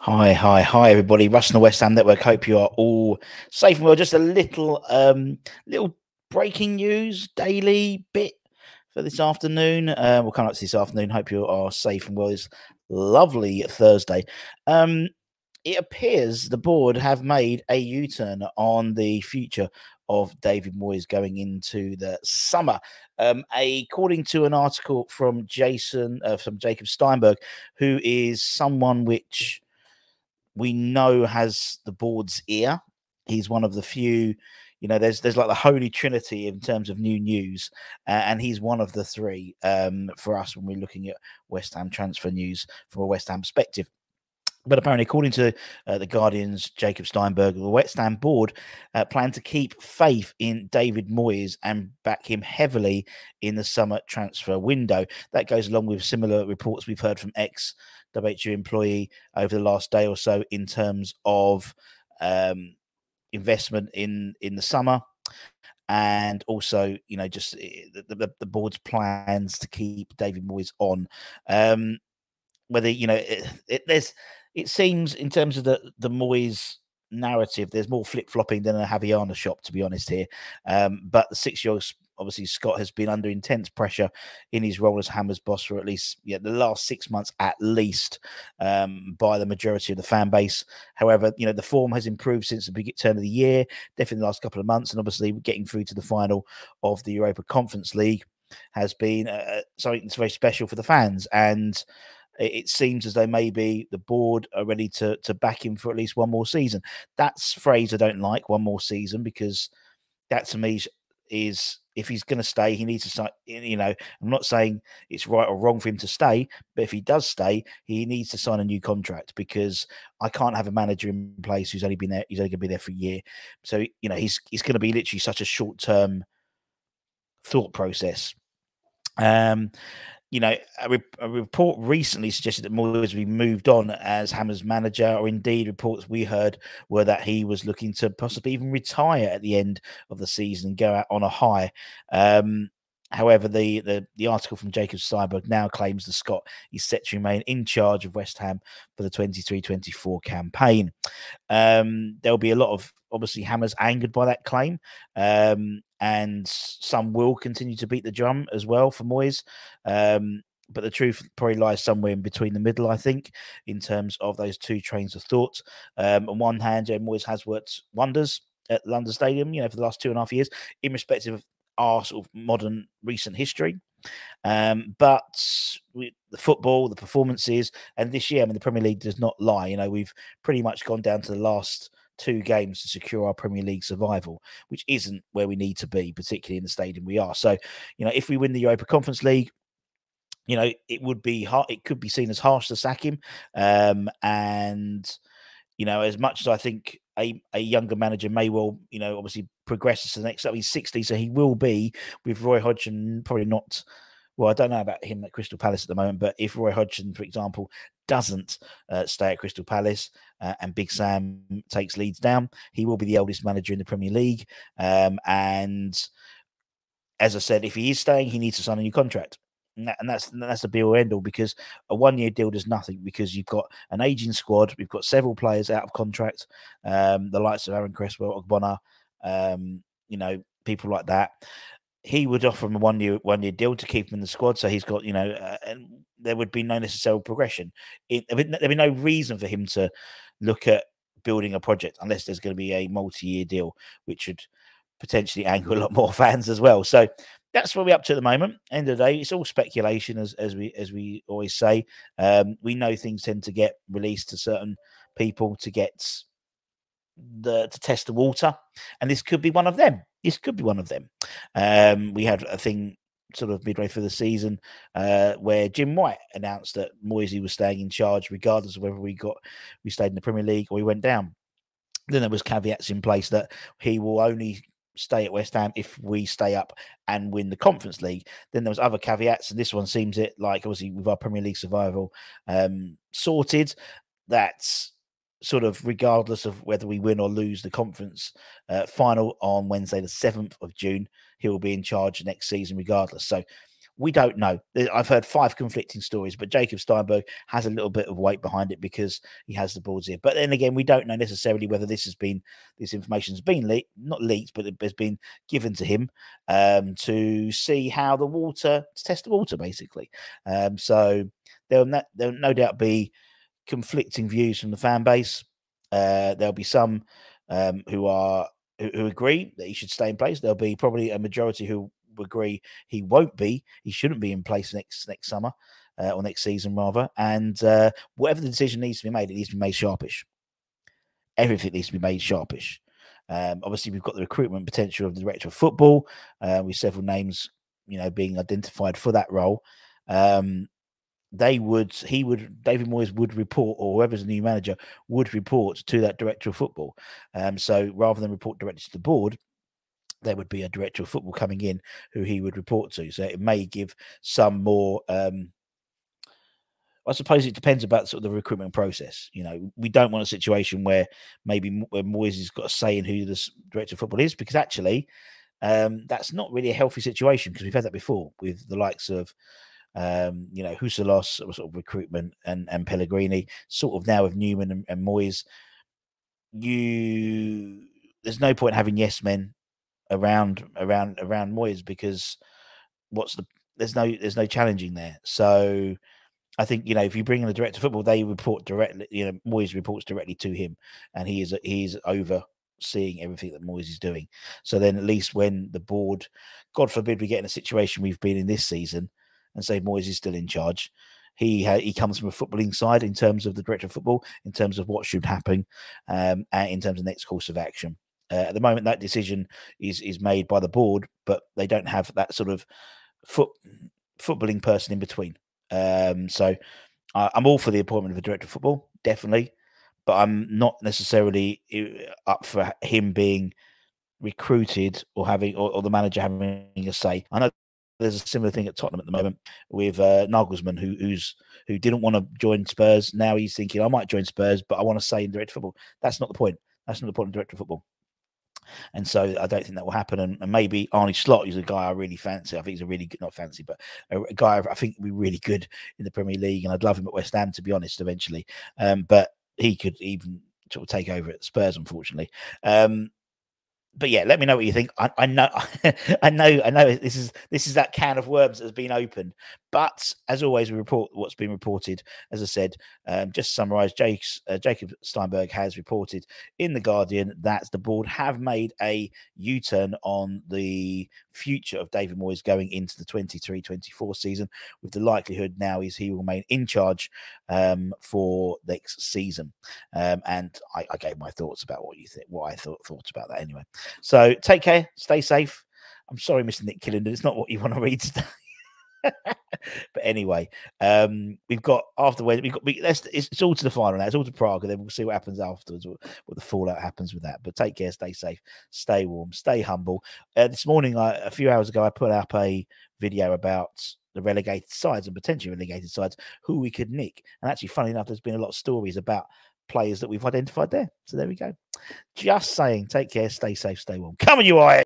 Hi, everybody. Russ and the West Ham Network. Hope you are all safe and well. Just a little breaking news daily bit for this afternoon. We'll come up to this afternoon. Hope you are safe and well. It's lovely Thursday. It appears the board have made a U-turn on the future of David Moyes going into the summer. According to an article from Jacob Steinberg, who is someone which we know has the board's ear. He's one of the few, there's like the holy trinity in terms of new news, and he's one of the three for us when we're looking at West Ham transfer news from a West Ham perspective. But apparently, according to the Guardian's Jacob Steinberg, the West Ham board plan to keep faith in David Moyes and back him heavily in the summer transfer window. That goes along with similar reports we've heard from ex-WHU employee over the last day or so in terms of investment in the summer. And also, just the board's plans to keep David Moyes on. Whether it seems in terms of the Moyes narrative, there's more flip flopping than a Javiana shop, to be honest here. But the 6-year-old, obviously Scott, has been under intense pressure in his role as Hammers boss for at least the last 6 months, at least, by the majority of the fan base. However, the form has improved since the big turn of the year, definitely the last couple of months, and obviously getting through to the final of the Europa Conference League has been something that's very special for the fans. And it seems as though maybe the board are ready to back him for at least one more season. That's a phrase I don't like, one more season, because that to me is if he's going to stay, he needs to sign. I'm not saying it's right or wrong for him to stay, but if he does stay, he needs to sign a new contract, because I can't have a manager in place who's only been there. He's only going to be there for a year, so he's going to be literally such a short term thought process. A report recently suggested that Moyes would be moved on as Hammers manager, or indeed reports we heard were that he was looking to possibly even retire at the end of the season and go out on a high. However, the article from Jacob Steinberg now claims the Scot is set to remain in charge of West Ham for the 23-24 campaign. There'll be a lot of, obviously, Hammers angered by that claim, and some will continue to beat the drum as well for Moyes. But the truth probably lies somewhere in between the middle, I think, in terms of those two trains of thought. On one hand, Moyes has worked wonders at London Stadium, for the last 2.5 years, in respect of our sort of modern recent history. But the football, the performances, and this year, the Premier League does not lie. We've pretty much gone down to the last 2 games to secure our Premier League survival, which isn't where we need to be, particularly in the stadium we are. So, if we win the Europa Conference League, it would be hard. It could be seen as harsh to sack him. And as much as I think a younger manager may well, obviously progress to the next step. He's 60, so he will be with Roy Hodgson, probably not. Well, I don't know about him at Crystal Palace at the moment, but if Roy Hodgson, for example, doesn't stay at Crystal Palace and Big Sam takes Leeds down, he will be the eldest manager in the Premier League. And as I said, if he is staying, he needs to sign a new contract. And that's the be all end all, because a 1-year deal does nothing, because you've got an aging squad. We've got several players out of contract, the likes of Aaron Cresswell, Ogbonna, people like that. He would offer him a one-year deal to keep him in the squad, so he's got and there would be no necessary progression. There'd be no reason for him to look at building a project unless there's going to be a multi-year deal, which would potentially anger a lot more fans as well. So that's where we're up to at the moment. End of the day, it's all speculation, as we always say. We know things tend to get released to certain people to test the water, and this could be one of them. We had a thing sort of midway through the season where Jim White announced that Moyes was staying in charge regardless of whether we stayed in the Premier League or we went down. Then there was caveats in place that he will only stay at West Ham if we stay up and win the Conference League. Then there was other caveats, and this one seems it like, obviously, with our Premier League survival sorted, that's sort of regardless of whether we win or lose the conference final on Wednesday the 7th of June, he will be in charge next season regardless. So We don't know. I've heard 5 conflicting stories, but Jacob Steinberg has a little bit of weight behind it because he has the board's ear. But then again, we don't know necessarily whether this information has been leaked, not leaked, but it has been given to him to see how to test the water, basically. So there'll no doubt be conflicting views from the fan base. There'll be some who agree that he should stay in place. There'll be probably a majority who agree he won't be. He shouldn't be in place next summer or next season rather. And whatever the decision needs to be made, it needs to be made sharpish. Everything needs to be made sharpish. Obviously, we've got the recruitment potential of the director of football with several names, being identified for that role. David Moyes would report, or whoever's the new manager would report to that director of football. So rather than report directly to the board, there would be a director of football coming in who he would report to. So it may give some more. I suppose it depends about sort of the recruitment process. We don't want a situation where maybe Moyes has got a say in who the director of football is, because actually that's not really a healthy situation, because we've had that before with the likes of Huselos sort of recruitment and Pellegrini, sort of now with Newman and Moyes. There's no point having yes men around Moyes, because there's no challenging there. So I think, if you bring in the director of football, they report directly, Moyes reports directly to him, and he is overseeing everything that Moyes is doing. So then at least when the board, God forbid we get in a situation we've been in this season and say Moyes is still in charge, he comes from a footballing side in terms of the director of football, in terms of what should happen, and in terms of the next course of action. At the moment, that decision is made by the board, but they don't have that sort of footballing person in between. So I'm all for the appointment of a director of football, definitely, but I'm not necessarily up for him being recruited or the manager having a say. I know there's a similar thing at Tottenham at the moment with Nagelsmann, who didn't want to join Spurs. Now he's thinking, I might join Spurs, but I want to stay in director of football. That's not the point. That's not the point of director of football. And so I don't think that will happen. And maybe Arne Slot is a guy I really fancy. I think he's a really good, not fancy, but a guy I think will be really good in the Premier League. And I'd love him at West Ham, to be honest, eventually. But he could even sort of take over at Spurs, unfortunately. But yeah, let me know what you think. I know, I know. This is that can of worms that has been opened. But as always, we report what's been reported. As I said, just to summarise, Jacob Steinberg has reported in the Guardian that the board have made a U-turn on the future of David Moyes going into the 23-24 season, with the likelihood now is he will remain in charge for next season. And I gave my thoughts about what I thought about that anyway. So take care, stay safe. I'm sorry, Mr. Nick Killenden, it's not what you want to read today. But anyway, we've got it's all to the final now. It's all to Prague, and then we'll see what happens afterwards, what the fallout happens with that. But take care, stay safe, stay warm, stay humble. This morning, a few hours ago, I put up a video about the relegated sides and potentially relegated sides, who we could nick. And actually, funny enough, there's been a lot of stories about players that we've identified there. So there we go. Just saying, take care, stay safe, stay warm. Come on, you